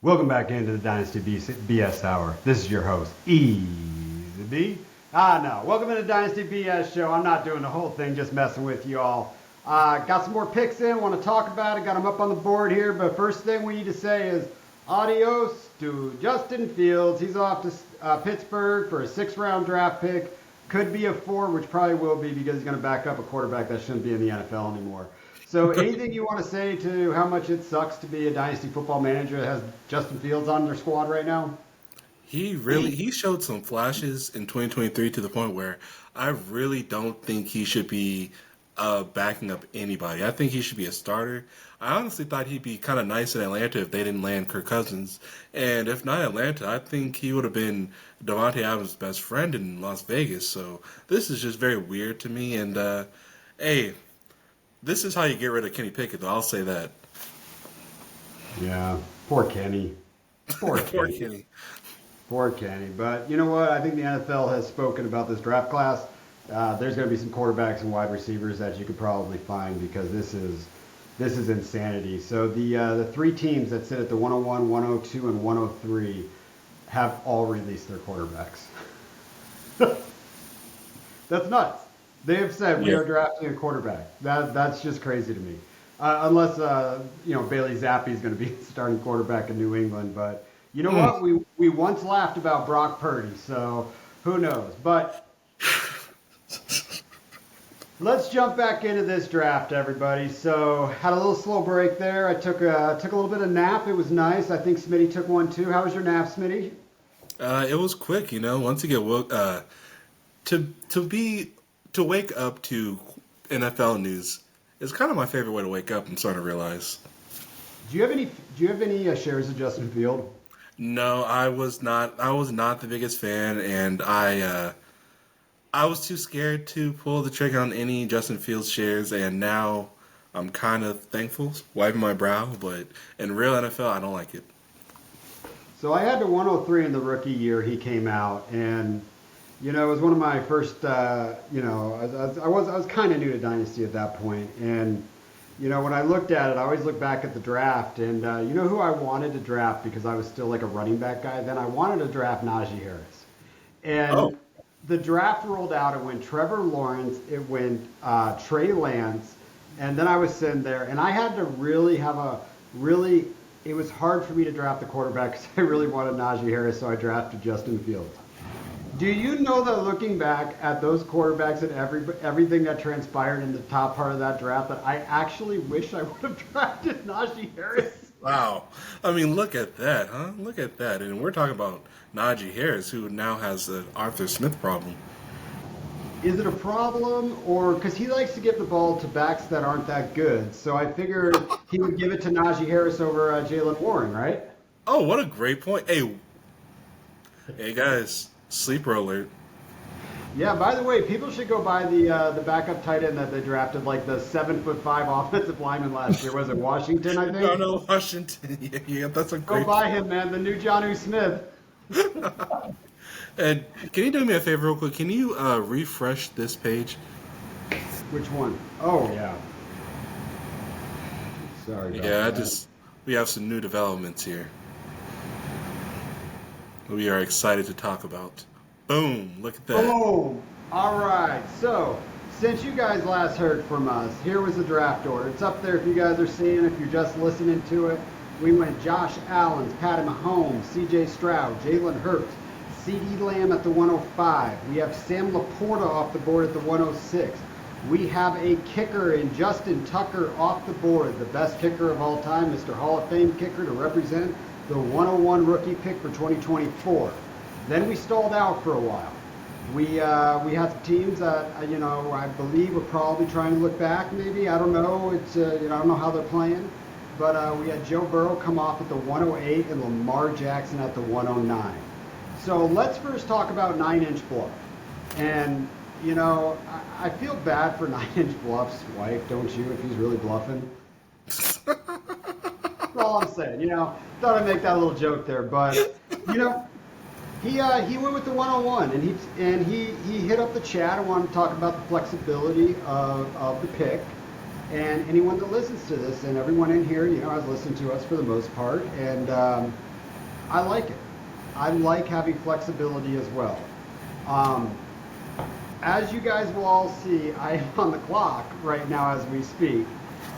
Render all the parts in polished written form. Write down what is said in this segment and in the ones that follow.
Welcome back into the Dynasty BS Hour. This is your host, Easy B. No. Welcome to the Dynasty BS Show. I'm not doing the whole thing, just messing with you all. Got some more picks in, want to talk about it. Got them up on the board here, but first thing we need to say is adios to Justin Fields. He's off to Pittsburgh for a 6th-round draft pick. Could be a 4, which probably will be because he's going to back up a quarterback that shouldn't be in the NFL anymore. So, anything you want to say to how much it sucks to be a dynasty football manager that has Justin Fields on their squad right now? He showed some flashes in 2023 to the point where I really don't think he should be backing up anybody. I think he should be a starter. I honestly thought he'd be kind of nice in Atlanta if they didn't land Kirk Cousins, and if not Atlanta, I think he would have been Devontae Adams' best friend in Las Vegas. So this is just very weird to me. And hey, this is how you get rid of Kenny Pickett, though. I'll say that. Yeah, poor Kenny. Poor Poor Kenny. Kenny. Poor Kenny. But you know what? I think the NFL has spoken about this draft class. There's going to be some quarterbacks and wide receivers that you could probably find because this is insanity. So the three teams that sit at the 101, 102, and 103 have all released their quarterbacks. That's nuts. They have said we Yeah. are drafting a quarterback. That's just crazy to me. Unless Bailey Zappi is going to be the starting quarterback in New England, but you know Mm. what? We once laughed about Brock Purdy, so who knows? But let's jump back into this draft, everybody. So had a little slow break there. I took a little bit of nap. It was nice. I think Smitty took one too. How was your nap, Smitty? It was quick, Once you get woke, to be to wake up to NFL news is kind of my favorite way to wake up. I'm starting to realize. Do you have any shares of Justin Field? No, I was not. I was not the biggest fan, and I was too scared to pull the trigger on any Justin Fields shares. And now I'm kind of thankful, wiping my brow. But in real NFL, I don't like it. So I had the 103 in the rookie year he came out, and it was one of my first. I was kind of new to Dynasty at that point, and when I looked at it, I always look back at the draft, and you know who I wanted to draft because I was still like a running back guy. Then I wanted to draft Najee Harris, Oh, and the draft rolled out. It went Trevor Lawrence, it went Trey Lance, and then I was sitting there, and I had to really have a really. It was hard for me to draft the quarterback because I really wanted Najee Harris, so I drafted Justin Fields. Do you know that looking back at those quarterbacks and everything that transpired in the top part of that draft, that I actually wish I would have drafted Najee Harris? wow. I mean, look at that, huh? Look at that. And we're talking about Najee Harris, who now has an Arthur Smith problem. Is it a problem, or because he likes to give the ball to backs that aren't that good? So I figured he would give it to Najee Harris over Jalen Warren, right? Oh, what a great point. Hey, hey guys, sleeper alert. Yeah. By the way, people should go buy the backup tight end that they drafted, like the 7'5" offensive lineman last year. Was it Washington? I think. No, Washington. Yeah, that's a Go great buy point. him, man. The new Johnu Smith. And can you do me a favor real quick? Can you refresh this page? Which one? Oh yeah. Sorry about Yeah, that. we have some new developments here. We are excited to talk about. Boom! Look at that. Boom! All right. So, since you guys last heard from us, here was the draft order. It's up there if you guys are seeing. If you're just listening to it, we went Josh Allen, Patty Mahomes, C.J. Stroud, Jalen Hurts, C.D. Lamb at the 105. We have Sam Laporta off the board at the 106. We have a kicker in Justin Tucker off the board, the best kicker of all time, Mr. Hall of Fame kicker to represent the 101 rookie pick for 2024. Then we stalled out for a while. We had some teams that I believe are probably trying to look back. Maybe I don't know. It's I don't know how they're playing, but we had Joe Burrow come off at the 108 and Lamar Jackson at the 109. So let's first talk about 9-inch bluff. And I feel bad for 9-inch bluff's wife, don't you? If he's really bluffing. That's all I'm saying. Thought I'd make that little joke there, but you know, he went with the 101, and he hit up the chat and wanted to talk about the flexibility of the pick. And anyone that listens to this, and everyone in here, has listened to us for the most part. And I like it. I like having flexibility as well. Um, as you guys will all see, I am on the clock right now as we speak,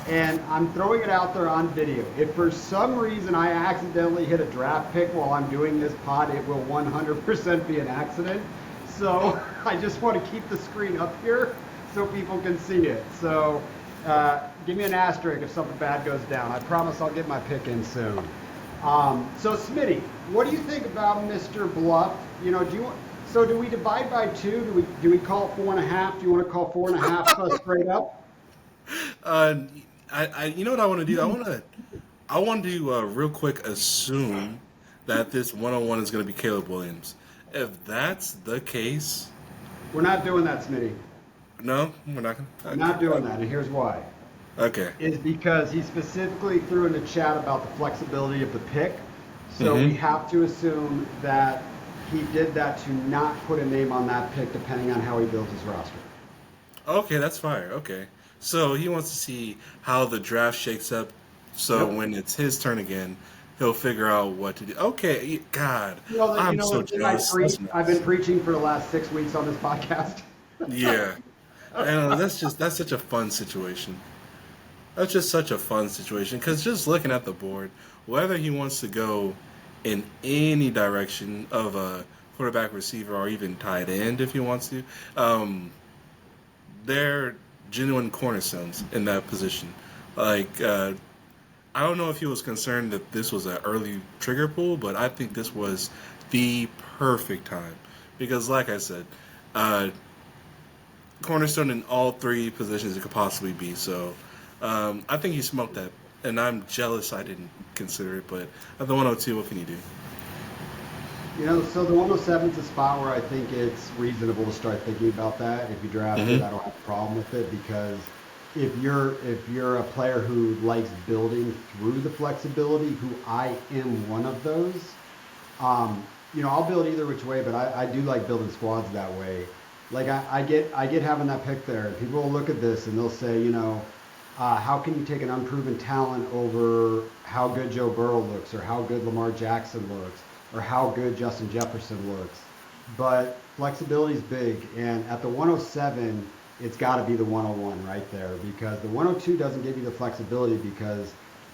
and I'm throwing it out there on video. If for some reason I accidentally hit a draft pick while I'm doing this pod, it will 100% be an accident. So I just want to keep the screen up here so people can see it. So give me an asterisk if something bad goes down. I promise I'll get my pick in soon. So Smitty, what do you think about Mr. Bluff? You know, so do we divide by two? Do we call it 4.5? Do you want to call 4.5 straight up? Uh, you know what I want to do? I want to real quick assume that this 101 is going to be Caleb Williams. If that's the case, We're not doing that, Smitty. no, we're not We're going. not doing that, and here's why. Okay. Is because he specifically threw in the chat about the flexibility of the pick. So we have to assume that he did that to not put a name on that pick depending on how he builds his roster. Okay, that's fire. Okay. So he wants to see how the draft shakes up. So Yep. when it's his turn again, he'll figure out what to do. Okay, God, I'm so Didn't I jealous. preach? That's I've been nice. preaching for the last 6 weeks on this podcast. Yeah, and that's such a fun situation. That's just such a fun situation because just looking at the board, whether he wants to go in any direction of a quarterback, receiver, or even tight end if he wants to, they're genuine cornerstones in that position. Like, I don't know if he was concerned that this was an early trigger pull, but I think this was the perfect time because, like I said, uh, cornerstone in all three positions it could possibly be. So I think he smoked that, and I'm jealous I didn't consider it. But at the 102, what can you do? So the 107 is a spot where I think it's reasonable to start thinking about that. If you draft it, I don't have a problem with it because if you're a player who likes building through the flexibility, who I am one of those, I'll build either which way, but I do like building squads that way. Like I get having that pick there. People will look at this and they'll say, how can you take an unproven talent over how good Joe Burrow looks, or how good Lamar Jackson looks, or how good Justin Jefferson looks? But flexibility is big, and at the 107, it's got to be the 101 right there because the 102 doesn't give you the flexibility because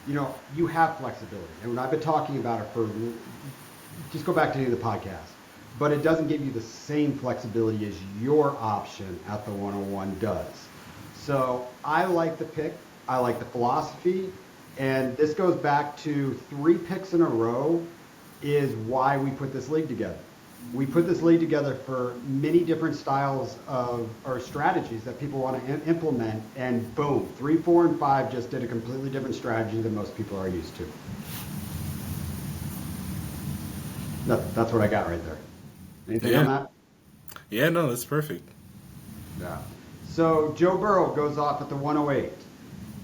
you have flexibility, and when I've been talking about it for just go back to any of the podcast. But it doesn't give you the same flexibility as your option at the 101 does. So I like the pick. I like the philosophy. And this goes back to 3 picks in a row is why we put this league together. We put this league together for many different styles of or strategies that people want to implement. And boom, 3, 4, and 5 just did a completely different strategy than most people are used to. That's what I got right there. Anything on Yeah, that? yeah, no, that's perfect. Yeah. So Joe Burrow goes off at the 108.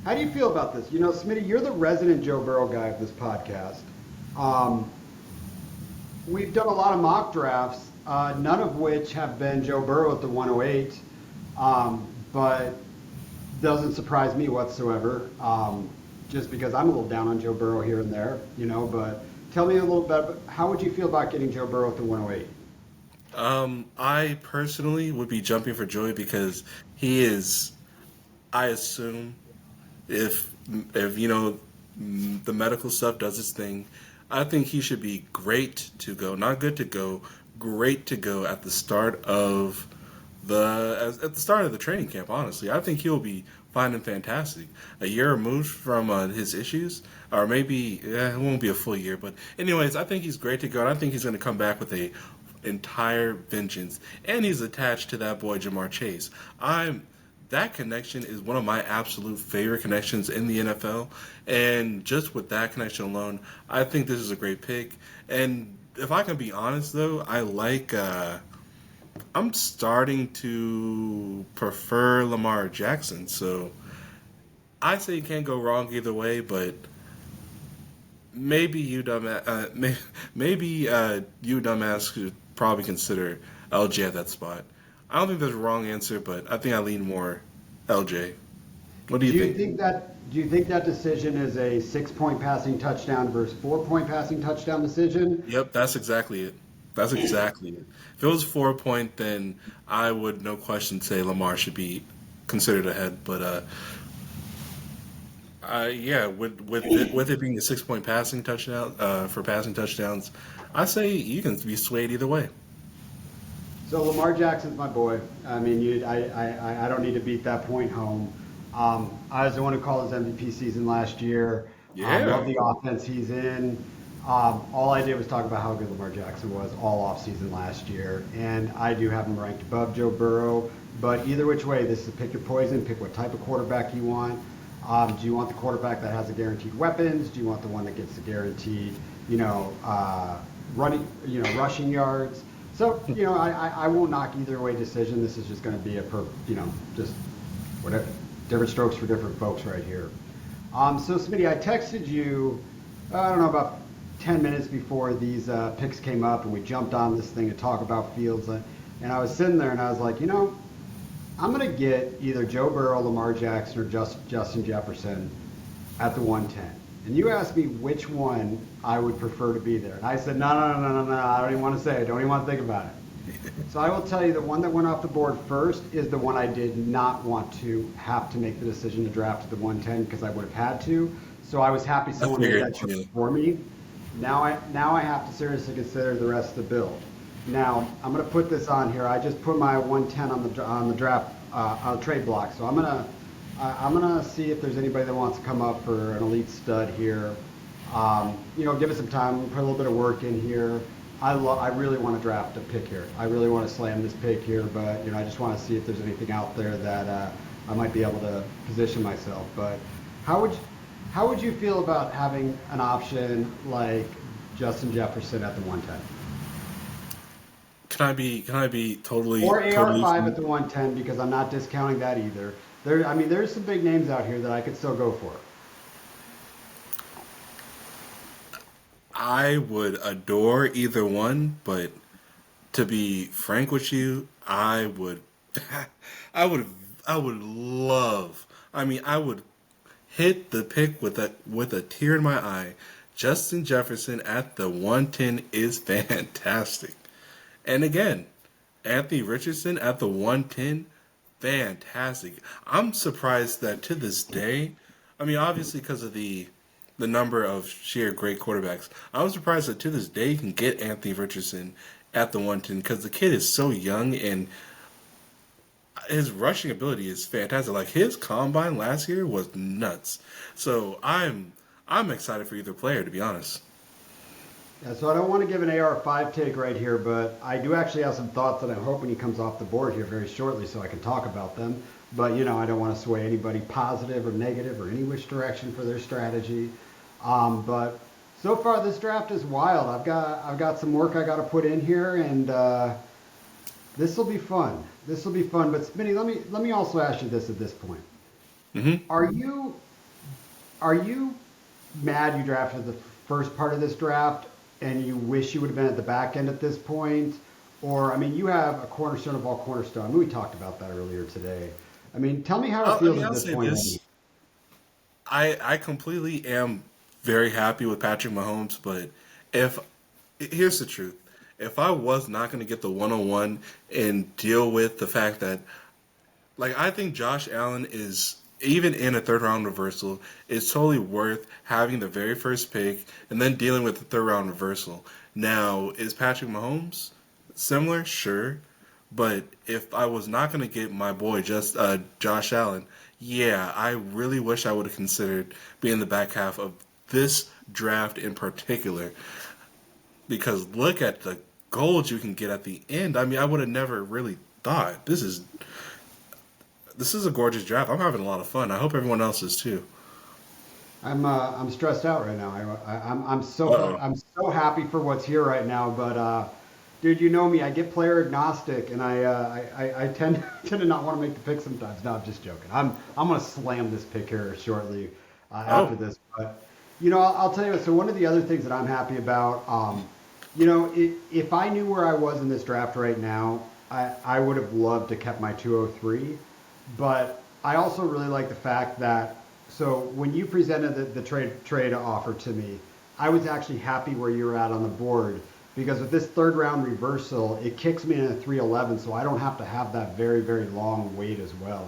How do you feel about this? Smitty, you're the resident Joe Burrow guy of this podcast. Um, we've done a lot of mock drafts, none of which have been Joe Burrow at the 108, but doesn't surprise me whatsoever, just because I'm a little down on Joe Burrow here and there, but tell me a little bit, how would you feel about getting Joe Burrow at the 108? I personally would be jumping for joy because he is, I assume, if the medical stuff does its thing, I think he should be great to go, not good to go, great to go at the start of the training camp. Honestly, I think he'll be fine and fantastic. A year removed from his issues, or maybe it won't be a full year, but anyways, I think he's great to go, and I think he's going to come back with a entire vengeance, and he's attached to that boy Jamar Chase. That connection is one of my absolute favorite connections in the NFL, and just with that connection alone, I think this is a great pick. And if I can be honest, though, I'm starting to prefer Lamar Jackson, so I say you can't go wrong either way, but maybe maybe you dumbass could probably consider LJ at that spot. I don't think there's a wrong answer, but I think I lean more LJ. What do you think? Do you think that decision is a 6 point passing touchdown versus 4 point passing touchdown decision? Yep, that's exactly it. That's exactly it. If it was 4 point, then I would no question say Lamar should be considered ahead. But yeah, with it being a 6 point passing touchdown for passing touchdowns, I say you can be swayed either way. So Lamar Jackson's my boy. I mean, I don't need to beat that point home. I was the one who called his MVP season last year. Yeah, Love the offense he's in. All I did was talk about how good Lamar Jackson was all offseason last year, and I do have him ranked above Joe Burrow. But either which way, this is pick your poison. Pick what type of quarterback you want. Do you want the quarterback that has the guaranteed weapons? Do you want the one that gets the guaranteed, running, rushing yards? So, I won't knock either way decision. This is just going to be just whatever, different strokes for different folks right here. So, Smitty, I texted you, I don't know, about 10 minutes before these picks came up, and we jumped on this thing to talk about Fields. And I was sitting there, and I was like, I'm going to get either Joe Burrow, Lamar Jackson, or Justin Jefferson at the 110. And you asked me which one I would prefer to be there. And I said, no, no, no, no, no, no. I don't even want to say it. I don't even want to think about it. So I will tell you the one that went off the board first is the one I did not want to have to make the decision to draft at the 110 because I would have had to. So I was happy someone made that choice for me. Now I have to seriously consider the rest of the build. Now I'm going to put this on here. I just put my 110 on the draft on the trade block. So I'm gonna see if there's anybody that wants to come up for an elite stud here. Give it some time, put a little bit of work in here. I really want to draft a pick here. I really want to slam this pick here, but I just want to see if there's anything out there that I might be able to position myself. But how would you feel about having an option like Justin Jefferson at the 110? Can I be totally Or AR5 totally? at the 110 because I'm not discounting that either. There's some big names out here that I could still go for. I would adore either one, but to be frank with you, I would, I would, I would love. I mean, I would hit the pick with a tear in my eye. Justin Jefferson at the 110 is fantastic. And again, Anthony Richardson at the 110, fantastic. I'm surprised that to this day, I mean, obviously because of the number of sheer great quarterbacks, I'm surprised that to this day you can get Anthony Richardson at the 110 because the kid is so young and his rushing ability is fantastic. Like his combine last year was nuts. So I'm excited for either player to be honest. Yeah, so I don't want to give an AR5 take right here, but I do actually have some thoughts that I'm hoping he comes off the board here very shortly so I can talk about them. But, I don't want to sway anybody positive or negative or any which direction for their strategy. But so far this draft is wild. I've got some work I got to put in here, and this will be fun. This will be fun. But Smitty, let me also ask you this at this point. Hmm. Are you mad you drafted the first part of this draft and you wish you would have been at the back end at this point? Or, I mean, you have a cornerstone of all cornerstone. I mean, we talked about that earlier today. I mean, tell me how it I feels mean, at I'll this say point. this: I completely am very happy with Patrick Mahomes, but if here's the truth, if I was not going to get the 101 and deal with the fact that like I think Josh Allen is even in a third round reversal is totally worth having the very first pick and then dealing with the third round reversal. Now, is Patrick Mahomes similar? Sure. But if I was not going to get my boy just Josh Allen, yeah, I really wish I would have considered being the back half of this draft in particular because look at the gold you can get at the end. I mean, I would have never really thought this is a gorgeous draft. I'm having a lot of fun. I hope everyone else is too. I'm stressed out right now. Uh-oh. I'm so happy for what's here right now. But dude, you know me. I get player agnostic, and I tend tend to not want to make the pick sometimes. No, I'm just joking. I'm gonna slam this pick here shortly after Oh, this. But I'll tell you what. So one of the other things that I'm happy about, if I knew where I was in this draft right now, I would have loved to kept my 203. But I also really like the fact that so when you presented the trade offer to me, I was actually happy where you were at on the board because with this third round reversal, it kicks me in a 311, so I don't have to have that very long wait as well.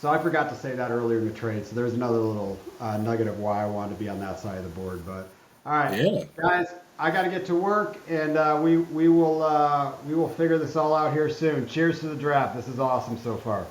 So I forgot to say that earlier in the trade. So there's another little nugget of why I wanted to be on that side of the board. But all right, Yeah. guys, I got to get to work, and we will figure this all out here soon. Cheers to the draft. This is awesome so far.